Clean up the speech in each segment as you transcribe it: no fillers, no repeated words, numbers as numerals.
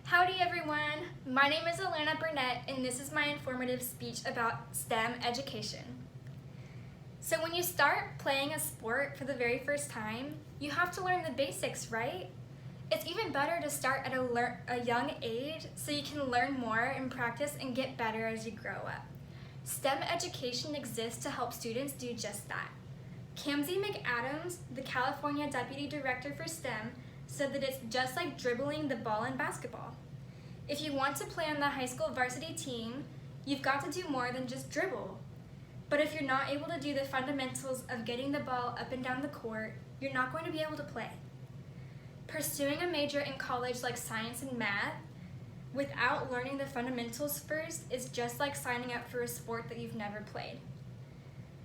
Howdy everyone, my name is Alana Burnett and this is my informative speech about STEM education. So when you start playing a sport for the very first time, you have to learn the basics, right? It's even better to start at a young age so you can learn more and practice and get better as you grow up. STEM education exists to help students do just that. Kamsi McAdams, the California Deputy Director for STEM, said that it's just like dribbling the ball in basketball. If you want to play on the high school varsity team, you've got to do more than just dribble. But if you're not able to do the fundamentals of getting the ball up and down the court, you're not going to be able to play. Pursuing a major in college like science and math without learning the fundamentals first is just like signing up for a sport that you've never played.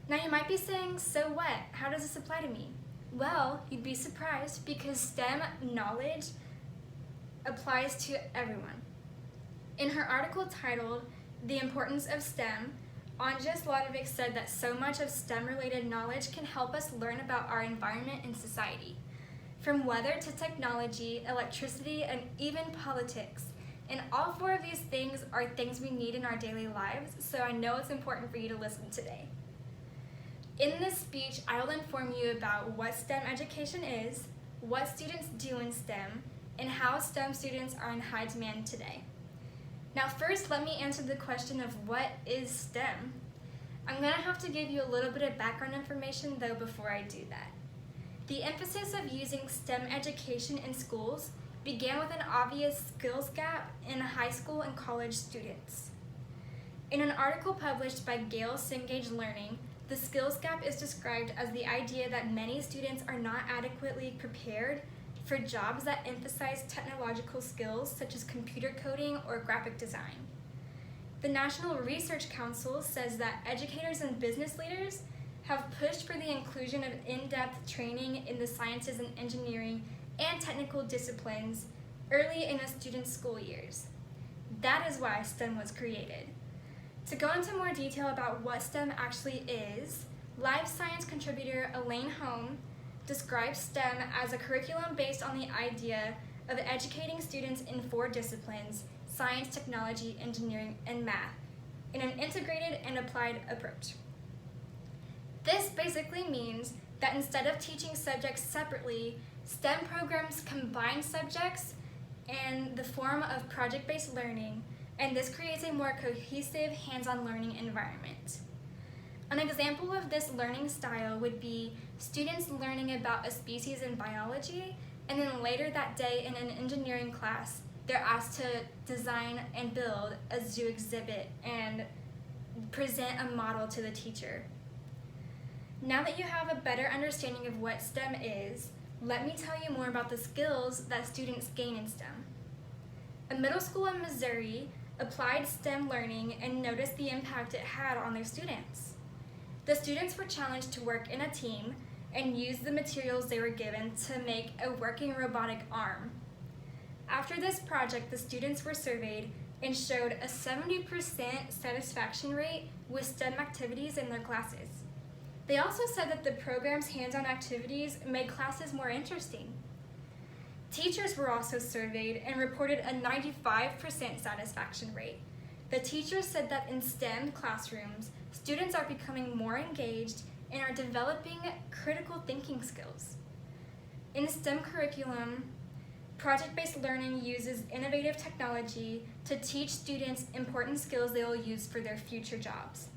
Now you might be saying, so what? How does this apply to me? Well, you'd be surprised because STEM knowledge applies to everyone. In her article titled, The Importance of STEM, Anja Sladovic said that so much of STEM-related knowledge can help us learn about our environment and society. From weather to technology, electricity, and even politics. And all four of these things are things we need in our daily lives, so I know it's important for you to listen today. In this speech, I will inform you about what STEM education is, what students do in STEM, and how STEM students are in high demand today. Now first, let me answer the question of what is STEM? I'm going to have to give you a little bit of background information though before I do that. The emphasis of using STEM education in schools began with an obvious skills gap in high school and college students. In an article published by Gale Cengage Learning, the skills gap is described as the idea that many students are not adequately prepared for jobs that emphasize technological skills such as computer coding or graphic design. The National Research Council says that educators and business leaders have pushed for the inclusion of in-depth training in the sciences and engineering and technical disciplines early in a student's school years. That is why STEM was created. To go into more detail about what STEM actually is, life science contributor Elaine Holm describes STEM as a curriculum based on the idea of educating students in 4 disciplines: science, technology, engineering, and math, in an integrated and applied approach. This basically means that instead of teaching subjects separately, STEM programs combine subjects in the form of project-based learning, and this creates a more cohesive, hands-on learning environment. An example of this learning style would be students learning about a species in biology, and then later that day in an engineering class, they're asked to design and build a zoo exhibit and present a model to the teacher. Now that you have a better understanding of what STEM is, let me tell you more about the skills that students gain in STEM. A middle school in Missouri applied STEM learning and noticed the impact it had on their students. The students were challenged to work in a team and use the materials they were given to make a working robotic arm. After this project, the students were surveyed and showed a 70% satisfaction rate with STEM activities in their classes. They also said that the program's hands-on activities made classes more interesting. Teachers were also surveyed and reported a 95% satisfaction rate. The teachers said that in STEM classrooms, students are becoming more engaged and are developing critical thinking skills. In STEM curriculum, project-based learning uses innovative technology to teach students important skills they will use for their future jobs.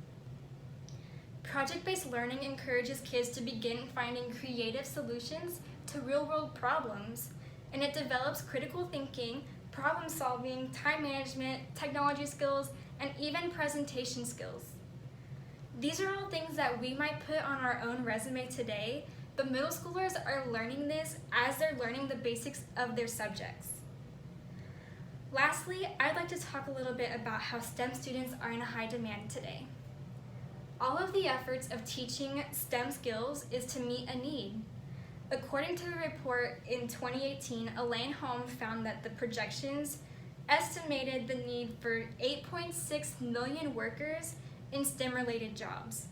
Project-based learning encourages kids to begin finding creative solutions to real-world problems, and it develops critical thinking, problem solving, time management, technology skills, and even presentation skills. These are all things that we might put on our own resume today, but middle schoolers are learning this as they're learning the basics of their subjects. Lastly, I'd like to talk a little bit about how STEM students are in high demand today. All of the efforts of teaching STEM skills is to meet a need. According to a report in 2018, Elaine Holm found that the projections estimated the need for 8.6 million workers in STEM-related jobs.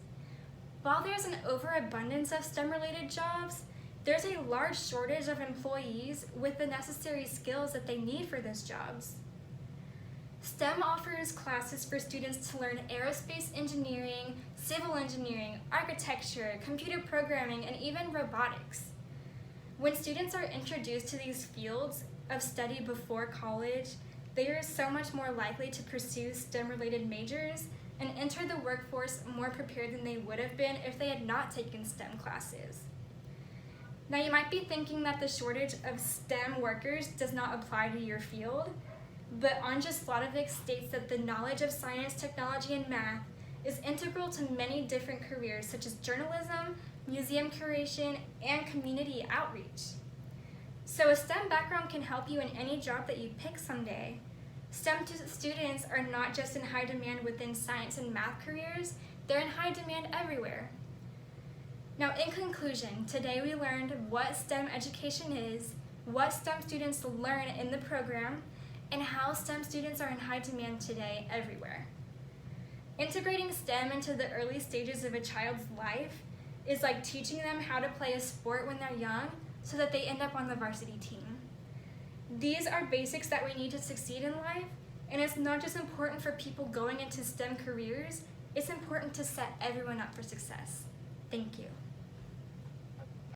While there's an overabundance of STEM-related jobs, there's a large shortage of employees with the necessary skills that they need for those jobs. STEM offers classes for students to learn aerospace engineering, civil engineering, architecture, computer programming, and even robotics. When students are introduced to these fields of study before college, they are so much more likely to pursue STEM-related majors and enter the workforce more prepared than they would have been if they had not taken STEM classes. Now, you might be thinking that the shortage of STEM workers does not apply to your field, but Anja Sladovic states that the knowledge of science, technology, and math is integral to many different careers such as journalism, museum curation, and community outreach. So a STEM background can help you in any job that you pick someday. STEM students are not just in high demand within science and math careers, they're in high demand everywhere. Now, in conclusion, today we learned what STEM education is, what STEM students learn in the program, and how STEM students are in high demand today everywhere. Integrating STEM into the early stages of a child's life is like teaching them how to play a sport when they're young so that they end up on the varsity team. These are basics that we need to succeed in life, and it's not just important for people going into STEM careers, it's important to set everyone up for success. Thank you.